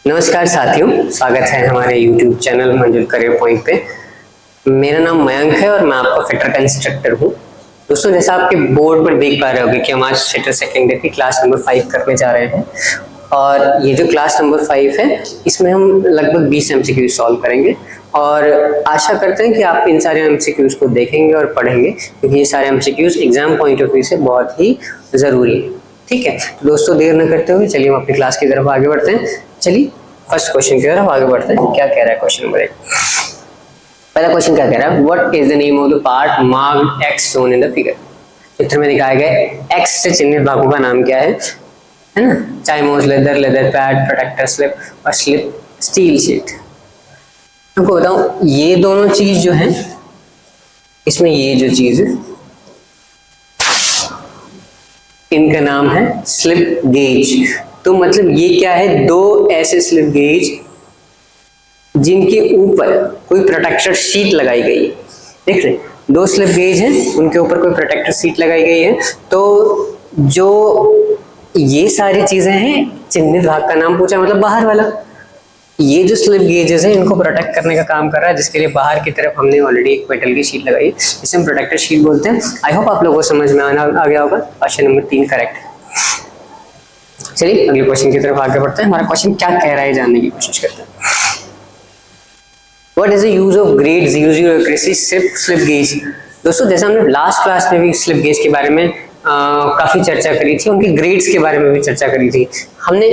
नमस्कार साथियों, स्वागत है हमारे YouTube चैनल मंजुल करियर पॉइंट पे। मेरा नाम मयंक है और मैं आपका फिटर का इंस्ट्रक्टर हूँ। दोस्तों, जैसा आपके बोर्ड पर देख पा रहे होंगे कि हम आज फिटर सेकेंड डे की क्लास नंबर 5 करने जा रहे हैं। और ये जो क्लास नंबर 5 है, इसमें हम लगभग 20 MCQ सॉल्व करेंगे और आशा करते हैं कि आप इन सारे MCQs को देखेंगे और पढ़ेंगे, क्योंकि ये सारे MCQs exam point of view से बहुत ही जरूरी है। ठीक है, तो दोस्तों देर न करते हुए चलिए हम अपनी क्लास की तरफ आगे बढ़ते हैं। चलिए फर्स्ट क्वेश्चन की तरफ आगे बढ़ते हैं। क्या कह रहा है क्वेश्चन नंबर 1? पहला क्वेश्चन क्या कह रहा है? What is the name of the part marked x shown in the figure? चित्र में दिखाए गए एक्स से चिन्हित भागों का नाम क्या है ना? चाइमोस, leather, leather pad, protector slip और स्लिप स्टील शीट। तुमको बताऊं, ये दोनों चीज जो है, इसमें ये जो चीज है इनका नाम है स्लिप गेज। तो मतलब ये क्या है? दो ऐसे स्लिप गेज जिनके ऊपर कोई प्रोटेक्टर शीट लगाई गई है। देख रहे, दो स्लिप गेज हैं, उनके ऊपर कोई प्रोटेक्टर शीट लगाई गई है। तो जो ये सारी चीजें हैं, चिन्हित भाग का नाम पूछा, मतलब बाहर वाला। ये जो स्लिप गेजेस है, इनको प्रोटेक्ट करने का काम कर रहा है, जिसके लिए बाहर की तरफ हमने ऑलरेडी एक मेटल की शीट लगाई, इसे हम प्रोटेक्टर शीट बोलते हैं। आई होप आप लोगों को समझ में आ गया होगा। क्वेश्चन नंबर 3 करेक्ट है। चलिए अगले क्वेश्चन की तरफ आगे बढ़ते हैं। हमारा क्वेश्चन क्या कह रहा है जानने की कोशिश करते हैं। What is the use of grade 00 accuracy slip gauge? दोस्तों, जैसे हमने लास्ट क्लास में भी स्लिप गेज के बारे में काफी चर्चा करी थी, उनके ग्रेड्स के बारे में भी चर्चा करी थी मैंने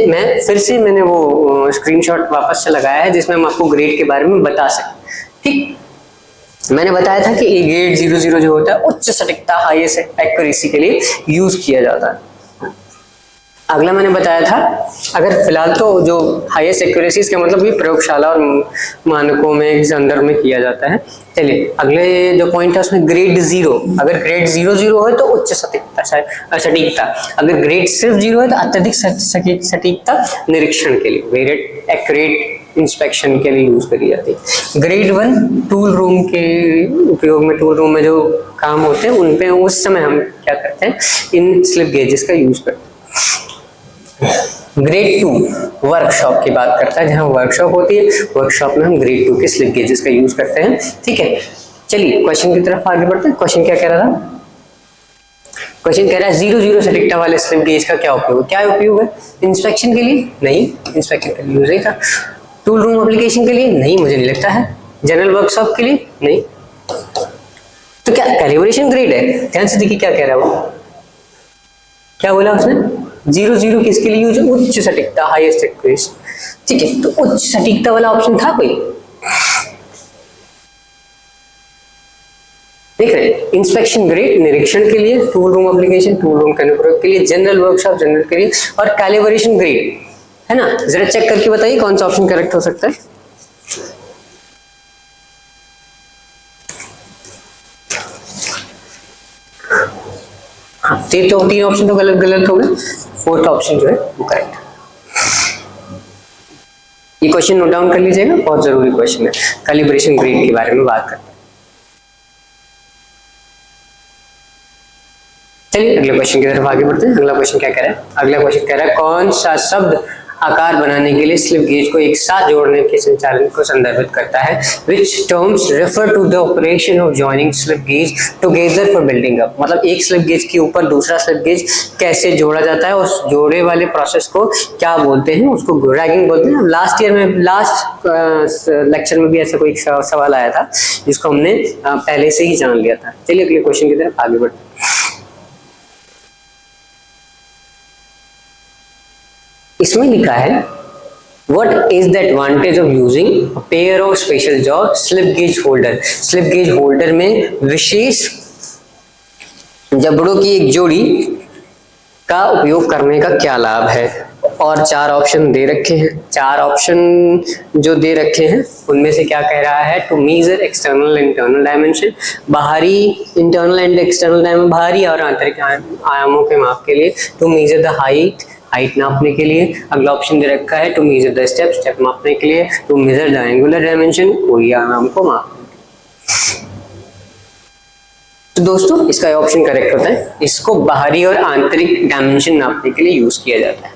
मैंने वो स्क्रीनशॉट वापस से लगाया है, जिसमें हम आपको ग्रेड के बारे में बता सकें। ठीक, मैंने बताया था कि ग्रेड 00 जो होता है, उच्च सटीकता, हाईएस्ट एक्यूरेसी के लिए यूज किया जाता है। अगला मैंने बताया था, अगर फिलहाल तो जो हाईएस्ट एक्यूरेसी इसका मतलब भी प्रयोगशाला और मानकों में संदर्भ में किया जाता है। चलिए अगले जो पॉइंट है उसमें ग्रेड 0, अगर ग्रेड 00 है तो उच्च सटीकता, अगर ग्रेड सिर्फ 0 है तो अत्यधिक सटीकता निरीक्षण के लिए, वेरी एक्यूरेट इंस्पेक्शन के लिए यूज करी जाती है। ग्रेड 1 टूल रूम के उपयोग में, टूल रूम में जो काम होते हैं उन पे उस समय हम क्या करते हैं, इन स्लिप गेजेस का यूज करते हैं। ग्रेड 2 वर्कशॉप की बात करता है, जहां वर्कशॉप होती है, वर्कशॉप में हम ग्रेड 2 के स्लिप गेजेस का यूज करते हैं। ठीक है, चलिए क्वेश्चन की तरफ आगे बढ़ते हैं। क्वेश्चन क्या कह रहा था? क्वेश्चन कह रहा है 00 सटीकता वाले स्लिप गेज का क्या उपयोग? क्या उपयोग है? इंस्पेक्शन के लिए? नहीं, इंस्पेक्शन के लिए यूज नहीं था। टूल रूम एप्लीकेशन के लिए? नहीं, मुझे नहीं लगता है। जनरल वर्कशॉप के लिए? नहीं। तो क्या कैलिब्रेशन ग्रेड है? ध्यान से देखिए क्या कह रहा है वो, क्या बोला उसने? 00 किसके लिए यूज? उच्च सटीकता, हाईएस्ट एक्यूरेसी। ठीक है, तो उच्च सटीकता वाला ऑप्शन था कोई? देख रहे, इंस्पेक्शन ग्रेड निरीक्षण के लिए, tool room application tool room के अनुप्रयोग के लिए, जनरल वर्कशॉप जनरल के लिए, और कैलिब्रेशन ग्रेड है ना। जरा चेक करके बताइए कौन सा ऑप्शन करेक्ट हो सकता है। हाँ, तो 3 ऑप्शन तो गलत हो गए, 4th ऑप्शन जो है वो करेक्ट। ये क्वेश्चन नोट डाउन कर लीजिएगा, बहुत जरूरी क्वेश्चन है। कैलिब्रेशन ग्रेड के बारे में बात करते हैं। चलिए अगले क्वेश्चन की तरफ आगे बढ़ते हैं। अगला क्वेश्चन क्या कह रहा है? अगला क्वेश्चन कह रहा है, कौन सा शब्द आकार बनाने के लिए स्लिप गेज को एक साथ जोड़ने के संचालन को संदर्भित करता है? Which terms refer to the operation of joining slip gauge together for building up? मतलब एक स्लिप गेज के ऊपर दूसरा स्लिप गेज कैसे जोड़ा जाता है, उस जोड़े वाले प्रोसेस को क्या बोलते हैं? उसको रैगिंग बोलते हैं। लास्ट लेक्चर में भी ऐसा कोई सवाल आया था, जिसको हमने पहले से ही जान लिया था। चलिए अगले क्वेश्चन की तरफ आगे बढ़ते हैं। इसमें लिखा है, What is the advantage of using a pair of special jaw slip gauge holder? Slip gauge holder में विशेष जबड़ों की एक जोड़ी का उपयोग करने का क्या लाभ है? और 4 ऑप्शन दे रखे हैं। 4 ऑप्शन जो दे रखे हैं उनमें से क्या कह रहा है? To measure external internal dimension, बाहरी इंटरनल एंड एक्सटर्नल डायमेंशन, बाहरी और आंतरिक आयामों के माप के लिए। टू मेजर द हाइट नापने के लिए। अगला ऑप्शन दे रखा है टू मेजर द स्टेप मापने के लिए। To measure the angular dimension, कोई आयाम को मापने के लिए। तो दोस्तों इसका ऑप्शन करेक्ट होता है, इसको बाहरी और आंतरिक डायमेंशन नापने के लिए यूज किया जाता है।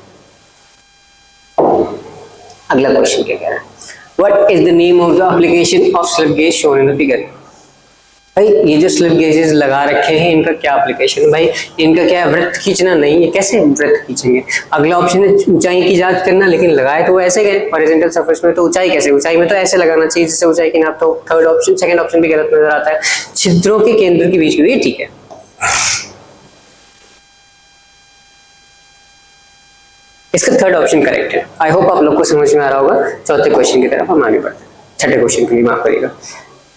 अगला क्वेश्चन क्या कह रहा है, what is the name of the application of slip gauge shown in the figure. भाई ये जो स्लिप गेजेस लगा रखे हैं इनका क्या एप्लीकेशन है, भाई इनका क्या है, वृत्त खींचना नहीं है, कैसे वृत्त खींचेंगे। अगला ऑप्शन है ऊंचाई की जांच करना, लेकिन लगाए तो वो ऐसे गए हॉरिजॉन्टल सरफेस में, तो ऊंचाई कैसे, ऊंचाई में तो ऐसे लगाना चाहिए जिससे ऊंचाई की नाप। तो थर्ड ऑप्शन, सेकंड ऑप्शन भी गलत नजर आता है, छिद्रों के केंद्र के बीच की दूरी, ठीक है। इसका थर्ड ऑप्शन करेक्ट है। आई होप आप लोग को समझ में आ रहा होगा। चौथे क्वेश्चन की तरफ हम आगे बढ़ते हैं, छठे क्वेश्चन के लिए माफ करिएगा।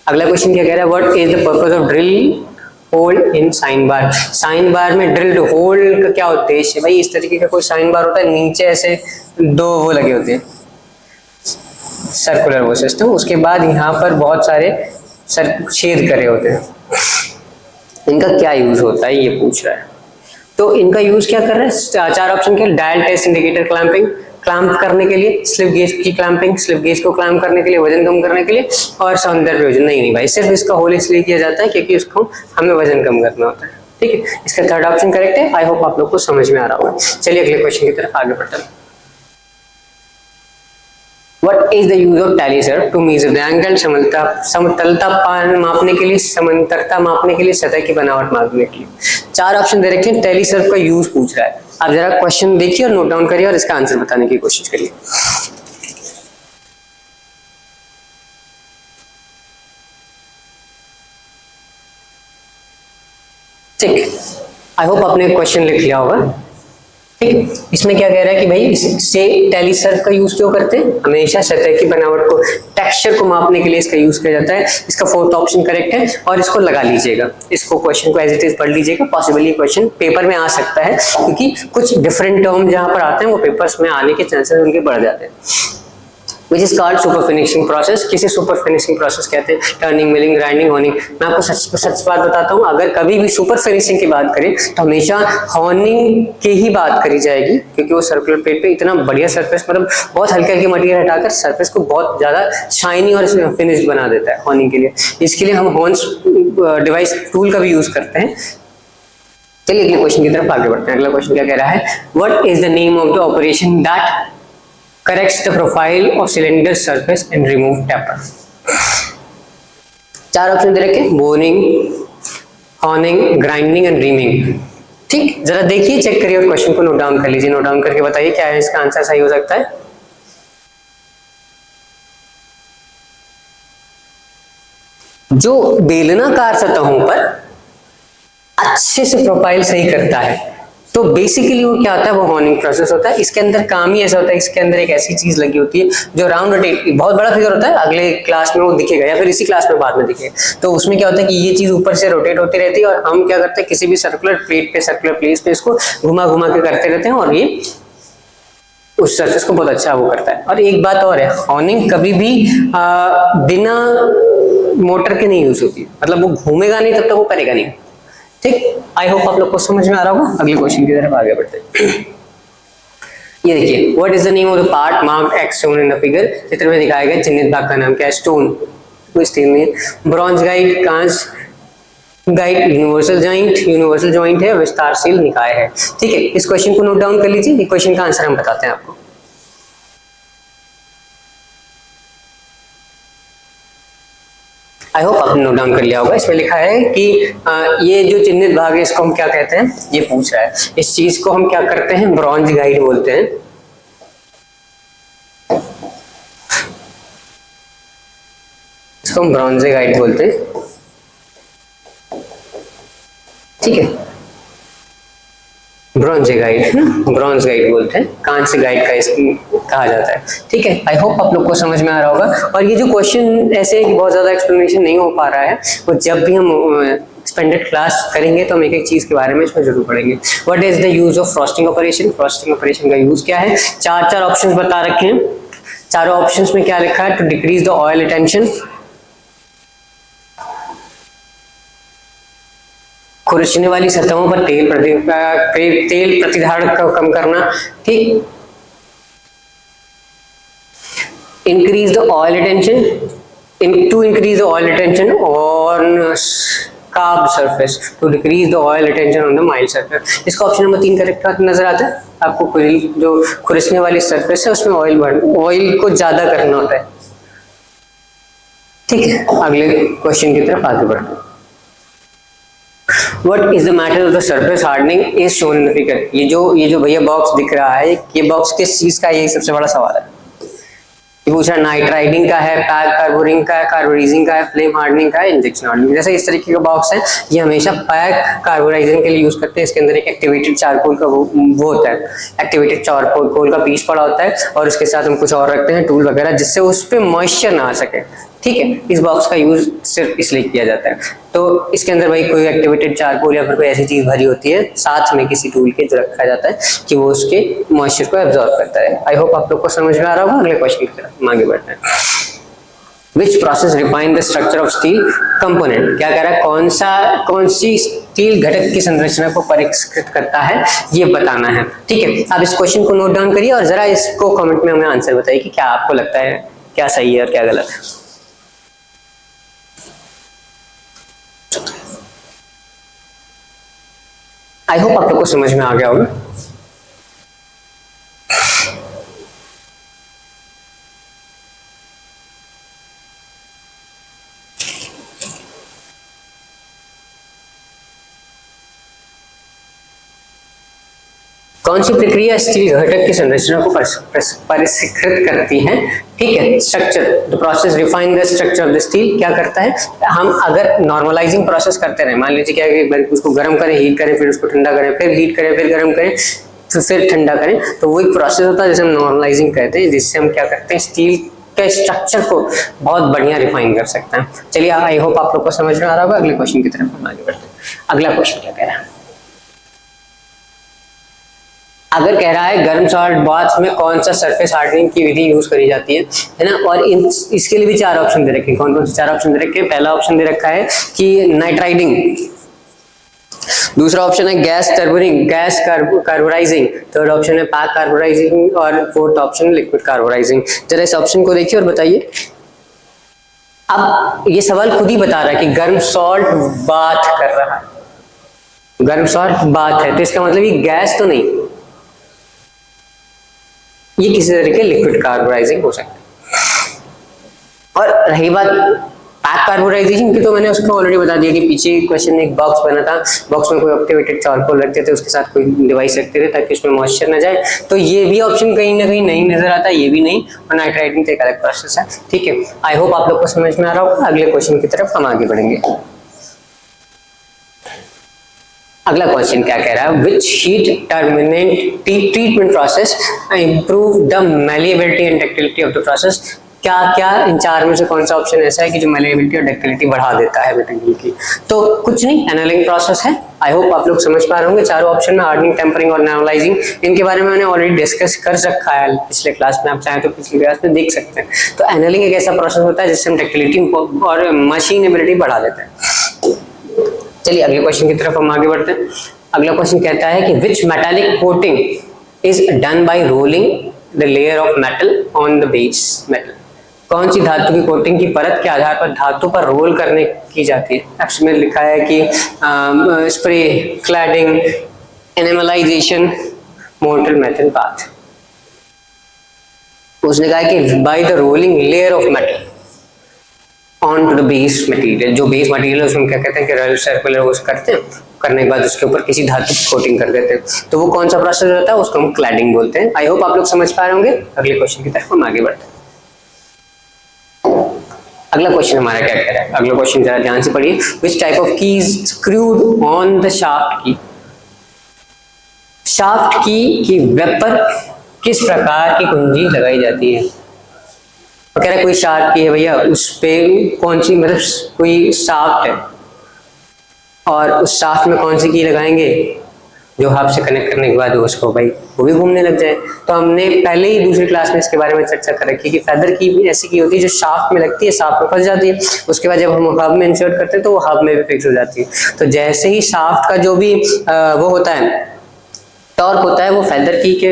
अगला क्वेश्चन क्या कह रहा है, what is the purpose of drill hole in sine bar. Sine bar में ड्रिल्ड होल का क्या उद्देश्य है, भाई इस तरीके का कोई साइन बार होता है, नीचे ऐसे दो वो लगे होते हैं सर्कुलर वो सिस्टम, उसके बाद यहाँ पर बहुत सारे छेद करे होते हैं। इनका क्या यूज होता है ये पूछ रहा है। तो इनका यूज क्या कर रहे हैं, चार ऑप्शन के, dial test indicator clamping, clamp करने के लिए, स्लिप गेज की क्लैंपिंग, स्लिप गेज को क्लैंप करने के लिए, वजन कम करने के लिए, और सौंदर्य प्रयोजन। नहीं भाई, सिर्फ इसका होल इसलिए किया जाता है क्योंकि उसको हमें वजन कम करना होता है, ठीक है। इसका थर्ड ऑप्शन करेक्ट है। आई होप आप लोग को समझ में आ रहा होगा। चलिए अगले क्वेश्चन की तरफ आगे बढ़ते हैं। What is the use of tally sir to measure the angle, समतलता मापने के लिए, समांतरता मापने के लिए, सतह की बनावट मापने के लिए। चार ऑप्शन दे रखे हैं, टैली सर का यूज पूछ रहा है। आप जरा क्वेश्चन देखिए और नोट डाउन करिए और इसका आंसर बताने की कोशिश करिए। ठीक, आई होप आपने क्वेश्चन लिख लिया होगा। ठीक, इसमें क्या कह रहा है कि भाई इससे टैली सर्व का यूज क्यों करते हैं, हमेशा सतह की बनावट को, टेक्सचर को मापने के लिए इसका यूज किया जाता है। इसका फोर्थ ऑप्शन करेक्ट है और इसको लगा लीजिएगा, इसको क्वेश्चन को एज इट इज पढ़ लीजिएगा। पॉसिबली क्वेश्चन पेपर में आ सकता है क्योंकि कुछ डिफरेंट टर्म जहां पर आते हैं वो पेपर्स में आने के चांसेस उनके बढ़ जाते हैं। Which is called super finishing process। किसे super finishing process कहते हैं, टर्निंग, मिलिंग, ग्राइंडिंग, होनिंग। मैं आपको सच बात बताता हूँ, अगर कभी भी सुपर फिनिशिंग की बात करें तो हमेशा हॉर्निंग की ही बात करी जाएगी, क्योंकि वो सर्कुलर प्लेट पे इतना बढ़िया सरफेस, मतलब बहुत हल्के हल्के मटेरियल हटाकर सरफेस को बहुत ज्यादा शाइनी और फिनिश बना देता है हॉर्निंग के लिए। इसके लिए हम हॉर्न्स डिवाइस टूल का भी यूज करते हैं। चलिए अगले क्वेश्चन की तरफ आगे बढ़ते हैं। अगला क्वेश्चन क्या कह रहा है, what is the name of the operation that corrects the profile of cylinder surface and remove taper। चार ऑप्शन दे रखे, boning, horning, grinding and reaming. ठीक, जरा देखिए, चेक करिए और क्वेश्चन को नोट डाउन कर लीजिए। नोट डाउन करके बताइए क्या है इसका आंसर सही हो सकता है। जो बेलनाकार सतहों पर अच्छे से प्रोफाइल सही करता है तो बेसिकली वो क्या होता है, वो हॉर्निंग प्रोसेस होता है। इसके अंदर काम ही ऐसा होता है, इसके अंदर एक ऐसी चीज लगी होती है जो राउंड रोटेट, बहुत बड़ा फिगर होता है, अगले क्लास में वो दिखेगा या फिर इसी क्लास में बाद में दिखेगा। तो उसमें क्या होता है कि ये चीज ऊपर से रोटेट होती रहती है और हम क्या करते हैं, किसी भी सर्कुलर प्लेट पे, सर्कुलर प्लेस पे इसको घुमा घुमा के करते रहते हैं और ये उस सरफेस को बहुत अच्छा वो करता है। और एक बात और है, हॉर्निंग कभी भी बिना मोटर के नहीं यूज होती, मतलब वो घूमेगा नहीं तब तक वो करेगा नहीं। ठीक, आई होप आप लोग को समझ में आ रहा होगा। अगले क्वेश्चन की तरफ आगे बढ़ते हैं। ये देखिए, what is the name of the part marked x shown in the figure. चित्र में दिखाया गया चिन्हित भाग का नाम क्या है, स्टोन, कोई स्टील नहीं, ब्रॉन्ज गाइड, कांच गाइड, यूनिवर्सल जॉइंट है, विस्तारशील निकाय है। ठीक है, इस क्वेश्चन को नोट डाउन कर लीजिए, ये क्वेश्चन का आंसर हम बताते हैं आपको। आई होप आपने नोट डाउन कर लिया होगा। इसमें लिखा है कि ये जो चिन्हित भाग है इसको हम क्या कहते हैं, ये पूछ रहा है। इस चीज को हम क्या करते हैं, ब्रॉन्ज गाइड बोलते हैं। इसको हम ब्रॉन्ज गाइड बोलते हैं, ठीक है, ब्रॉन्ज गाइड बोलते हैं, कांच गाइड का इसको कहा जाता है। ठीक है, आई होप आप लोग को समझ में आ रहा होगा। और ये जो क्वेश्चन ऐसे है कि बहुत ज्यादा एक्सप्लेनेशन नहीं हो पा रहा है, वो जब भी हम एक्सपेंडेड क्लास करेंगे तो हम एक एक चीज के बारे में इसमें जरूर पढ़ेंगे। What is the use of frosting operation. Frosting operation का यूज क्या है, चार ऑप्शंस बता रखे हैं। चारों ऑप्शंस में क्या लिखा है, to decrease the oil retention, खुरचने वाली सतहों पर तेल प्रतिधारण को कम करना। ठीक, increase the oil retention, to increase the oil retention on carb surface to decrease the oil retention on the mild surface. इसका ऑप्शन नंबर 3 करेक्ट नजर आता है आपको। जो खुरसने वाली सरफेस है उसमें ऑयल को ज्यादा करना होता है। ठीक है, अगले क्वेश्चन की तरफ आगे बढ़ते हैं। What is the matter of the surface hardening is shown in the figure। ये जो भैया बॉक्स दिख रहा है, ये बॉक्स किस चीज का है, यही सबसे बड़ा सवाल है। ये पूछा नाइट्राइडिंग का है, पैक कार्बोरिंग का है, कार्बोराइजिंग का है, फ्लेम हार्डनिंग का है, इंजेक्शन हार्डनिंग। जैसे इस तरीके का बॉक्स है, ये हमेशा पैक कार्बोराइजिंग के लिए यूज करते हैं। इसके अंदर एक एक्टिवेटेड चारकोल का वो होता है, एक्टिवेटेड चारकोल का पीस पड़ा होता है, और उसके साथ हम कुछ और रखते हैं टूल वगैरह, जिससे उस पर मॉइस्चर ना आ सके। ठीक है, इस बॉक्स का यूज सिर्फ इसलिए किया जाता है। तो इसके अंदर भाई कोई एक्टिवेटेड चारकोल या फिर कोई ऐसी चीज भरी होती है साथ में किसी टूल के, जो रखा जाता है कि वो उसके मॉइस्चर को एब्जॉर्ब करता है। आई होप आप लोग को समझ में आ रहा होगा। अगले क्वेश्चन की तरफ आगे बढ़ते हैं। Which process refine the structure of steel component? क्या कह रहा है, कौन सी स्टील घटक की संरचना को परिष्कृत करता है, ये बताना है। ठीक है, आप इस क्वेश्चन को नोट डाउन करिए और जरा इसको कमेंट में हमें आंसर बताइए कि क्या आपको लगता है क्या सही है और क्या गलत है। आई होप आप लोग को समझ में आ गया होगा। कौन सी प्रक्रिया स्टील घटक की संरचना को परिष्कृत करती है? ठीक है, structure, the process refine the structure of the steel. क्या करता है, हम अगर नॉर्मलाइजिंग प्रोसेस करते रहे, मान लीजिए क्या है, उसको गर्म करें, हीट करें, फिर उसको ठंडा करें, फिर हीट करें, फिर गर्म करें, फिर ठंडा करें, तो वो एक प्रोसेस होता है जिसे हम नॉर्मलाइजिंग कहते हैं, जिससे हम क्या करते हैं, स्टील के स्ट्रक्चर को बहुत बढ़िया रिफाइन कर सकते हैं। चलिए, आई होप आप लोग को समझ में आ रहा होगा। अगले क्वेश्चन की तरफ हम आगे बढ़ते हैं। अगला क्वेश्चन क्या कह रहा है, अगर कह रहा है गर्म सॉल्ट बाथ में कौन सा सरफेस हार्डनिंग की विधि यूज करी जाती है ना, और इसके लिए भी 4 ऑप्शन दे रखे हैं। कौन कौन से 4 ऑप्शन दे रखे हैं? पहला ऑप्शन दे रखा है कि नाइट्राइडिंग, दूसरा ऑप्शन है गैस टर्बोरिंग, गैस कार्बोराइजिंग, थर्ड ऑप्शन है पैक कार्बोराइजिंग, और फोर्थ ऑप्शन लिक्विड कार्बोराइजिंग। जरा इस ऑप्शन को देखिए और बताइए। अब ये सवाल खुद ही बता रहा है कि गर्म सॉल्ट बाथ कर रहा है, गर्म सॉल्ट बाथ है, तो इसका मतलब ये गैस तो नहीं, ये किसी तरह के लिक्विड कार्बोराइजिंग हो सकता है। और रही बात पैक कार्बोराइजेशन की, तो मैंने उसको ऑलरेडी बता दिया कि पीछे क्वेश्चन में एक बॉक्स बना था, बॉक्स में कोई एक्टिवेटेड चारकोल रखते थे, उसके साथ कोई डिवाइस रखते थे ताकि उसमें मॉइस्चर न जाए। तो ये भी ऑप्शन कहीं ना कहीं नहीं नजर आता, ये भी नहीं, और नाइट्राइडिंग तो एक अलग प्रोसेस है। ठीक है, आई होप आप लोग को समझ में आ रहा होगा। अगले क्वेश्चन की तरफ हम आगे बढ़ेंगे। अगला क्वेश्चन क्या कह रहा है, which heat treatment process improve the malleability and ductility of the process. क्या क्या इन 4 में से कौन सा ऑप्शन ऐसा है कि जो मैलिएबिलिटी और डक्टिलिटी बढ़ा देता है मटेरियल की? तो कुछ नहीं, एनालिंग प्रोसेस है। आई होप आप लोग समझ पा रहे होंगे। चारों ऑप्शन में हार्डनिंग, टेम्परिंग और एनालाइजिंग, इनके बारे में मैंने ऑलरेडी डिस्कस कर रखा है पिछले क्लास में, आप चाहें तो पिछली क्लास में देख सकते हैं। तो एनालिंग एक ऐसा प्रोसेस होता है जिससे हम डक्टिलिटी और मशीनेबिलिटी बढ़ा देते हैं। चलिए अगले क्वेश्चन की तरफ हम आगे बढ़ते हैं। अगला क्वेश्चन कहता है कि which metallic coating is done by rolling the layer of metal on the base metal. कौन सी धातु की कोटिंग की परत के आधार पर धातु पर रोल करने की जाती है? ऑप्शन में लिखा है कि स्प्रे, क्लैडिंग, एनिमलाइजेशन, मोल्टन मेटल बाथ। उसने कहा कि by the rolling layer of metal on to the base material. जो बेस मटेरियल है उसमें क्या कहते हैं कि रॉयल सर्कुलर वो करते हैं, करने के बाद उसके ऊपर किसी धातु की कोटिंग कर देते हैं, तो वो कौन सा प्रोसेस होता है, उसको हम क्लैडिंग बोलते हैं। आई होप आप लोग समझ पा रहे होंगे। अगले क्वेश्चन की तरफ हम आगे बढ़ते हैं। अगला क्वेश्चन हमारा क्या कह रहा है, अगला क्वेश्चन जरा ध्यान से पढ़िए। Which type of keys screwed on the shaft की। शाफ्ट की वेब पर किस प्रकार की कुंजी लगाई जाती है? तो कह रहा है कोई शाफ्ट की है भैया, उस पे कौन सी, मतलब कोई शाफ्ट है और उस शाफ्ट में कौन सी की लगाएंगे, जो हब से कनेक्ट करने के बाद उसको भाई वो भी घूमने लग जाए। तो हमने पहले ही दूसरी क्लास में इसके बारे में चर्चा कर रखी कि फेदर की भी ऐसी की होती है जो शाफ्ट में लगती है, शाफ्ट में फंस जाती है, उसके बाद जब हम हब में इंसर्ट करते हैं तो वो हब में भी फिक्स हो जाती है। तो जैसे ही शाफ्ट का जो भी वो होता है टॉर्क होता है वो फेदर की के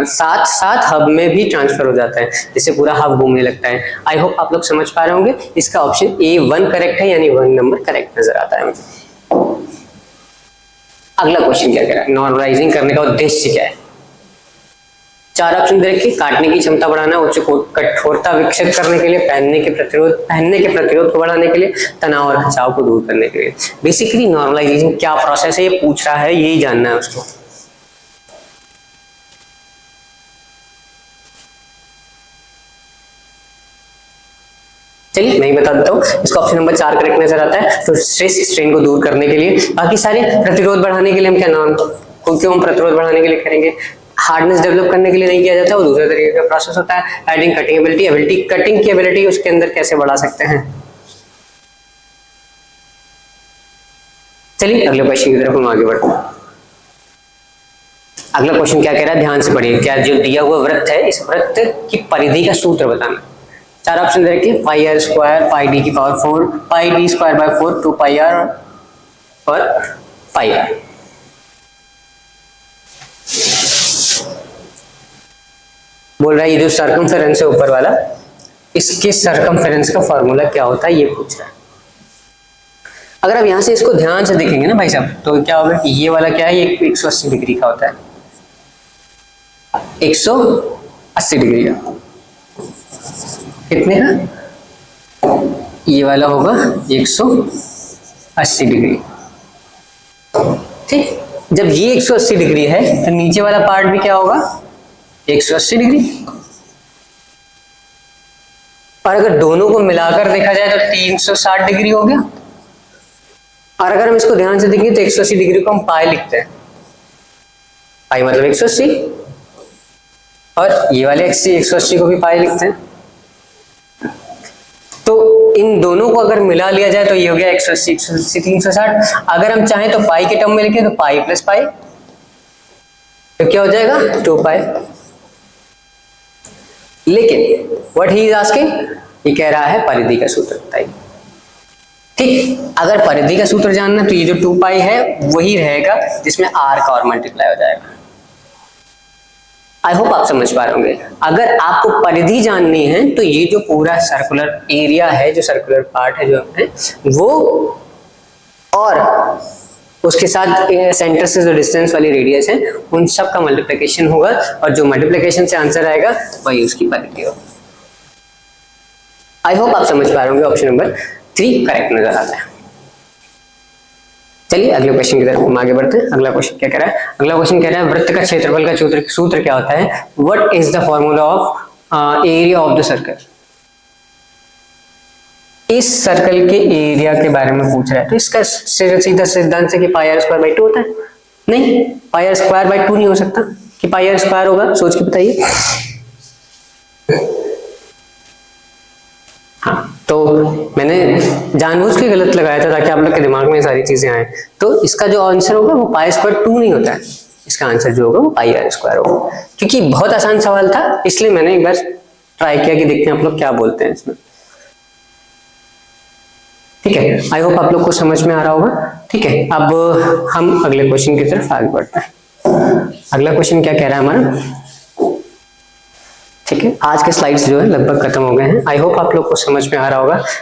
साथ साथ हब में भी ट्रांसफर हो जाता है, जिससे पूरा हब घूमने लगता है। आई होप आप लोग समझ पा रहे होंगे। इसका ऑप्शन A1 करेक्ट है, यानी 1 नंबर करेक्ट नजर आता है मुझे। अगला क्वेश्चन क्या कह रहा है, नॉर्मलाइजिंग करने का उद्देश्य क्या है। 4 ऑप्शन दे रखे, काटने की क्षमता बढ़ाना, उच्च कठोरता विकसित करने के लिए, पहनने के प्रतिरोध को बढ़ाने के लिए, तनाव और खिंचाव को दूर करने के लिए। बेसिकली नॉर्मलाइजेशन क्या प्रोसेस है ये पूछ रहा है, यही जानना है उसको। चलिए मैं ही बता देता हूँ। इसका ऑप्शन नंबर 4 करेक्ट नजर आता है। तो स्ट्रेस स्ट्रेन को दूर करने के लिए, बाकी सारे प्रतिरोध बढ़ाने के लिए हम क्या नाम क्यों हम प्रतिरोध बढ़ाने के लिए करेंगे, हार्डनेस डेवलप करने के लिए नहीं किया जाता, वो दूसरे तरीके का प्रोसेस होता है। एडिंग कटिंग एबिलिटी, कटिंग की एबिलिटी उसके अंदर कैसे बढ़ा सकते हैं। चलिए अगले क्वेश्चन की तरफ हम आगे बढ़ते हैं। अगला क्वेश्चन क्या कह रहा है, ध्यान से पढ़िए। क्या जो दिया हुआ वृत्त है, इस वृत्त की परिधि का सूत्र बताना। 4 ऑप्शन दे रखे, pi r square, pi d की power 4, pi d square by 4, 2 pi r और पाई आर। बोल रहा है ये जो सर्कमफेरेंस है ऊपर वाला, इसके सर्कमफेरेंस का फॉर्मूला क्या होता है ये पूछ रहा है। अगर आप यहां से इसको ध्यान से देखेंगे ना भाई साहब, तो क्या होगा कि ये वाला क्या है, ये 180 डिग्री का होता है, 180 डिग्री का। कितने का, ये वाला होगा 180 डिग्री। ठीक, जब ये 180 डिग्री है तो नीचे वाला पार्ट भी क्या होगा, 180 डिग्री। और अगर दोनों को मिलाकर देखा जाए तो 360 डिग्री हो गया। और अगर हम इसको ध्यान से देखेंगे तो 180 डिग्री को हम पाई लिखते हैं, पाई मतलब 180, और ये वाले 180 को भी पाई लिखते हैं। तो इन दोनों को अगर मिला लिया जाए तो ये हो गया 180, 180 360। अगर हम चाहें तो पाई के टर्म में लिखें तो पाई प्लस पाई, तो क्या हो जाएगा 2 पाई। लेकिन व्हाट ही इज आस्किंग, ये कह रहा है परिधि का सूत्र बताइए। ठीक, अगर परिधि का सूत्र जानना तो ये जो 2 पाई है वही रहेगा जिसमें r का और मल्टीप्लाई हो जाएगा। आई होप आप समझ पा रहे होंगे। अगर आपको परिधि जाननी है तो ये जो पूरा सर्कुलर एरिया है, जो सर्कुलर पार्ट है जो है वो, और उसके साथ सेंटर से जो डिस्टेंस वाली रेडियस है, उन सब का मल्टीप्लिकेशन होगा, और जो मल्टीप्लिकेशन से आंसर आएगा वही उसकी परिधि होगी। आई होप आप समझ पा रहे होंगे। ऑप्शन नंबर 3 करेक्ट नजर आता है। चलिए अगले क्वेश्चन की तरफ हम आगे बढ़ते हैं। अगला क्वेश्चन क्या कह रहा है, अगला क्वेश्चन कह रहा है वृत्त का क्षेत्रफल का सूत्र क्या होता है। What is the formula of area of the circle. इस सर्कल के एरिया के बारे में पूछ रहा है, तो इसका सीधा सिद्धांत से कि पाई आर स्क्वायर बाई 2 होता है। नहीं, पाई आर स्क्वायर बाई 2 नहीं हो सकता, कि पाई आर स्क्वायर होगा, सोच के बताइए। हाँ, तो मैंने जानबूझ के गलत लगाया था ताकि आप लोग के दिमाग में सारी चीजें आए। तो इसका जो आंसर होगा वो पाई स्क्वायर 2 नहीं होता है, इसका आंसर जो होगा वो पाई आर स्क्वायर होगा। क्योंकि बहुत आसान सवाल था, इसलिए मैंने एक बार ट्राई किया कि देखते हैं आप लोग क्या बोलते हैं इसमें। ठीक है, आई होप आप लोग को समझ में आ रहा होगा। ठीक है, अब हम अगले क्वेश्चन की तरफ आगे बढ़ते हैं। अगला क्वेश्चन क्या कह रहा है हमारा। ठीक है, आज के स्लाइड्स जो है लगभग खत्म हो गए हैं। आई होप आप लोग को समझ में आ रहा होगा।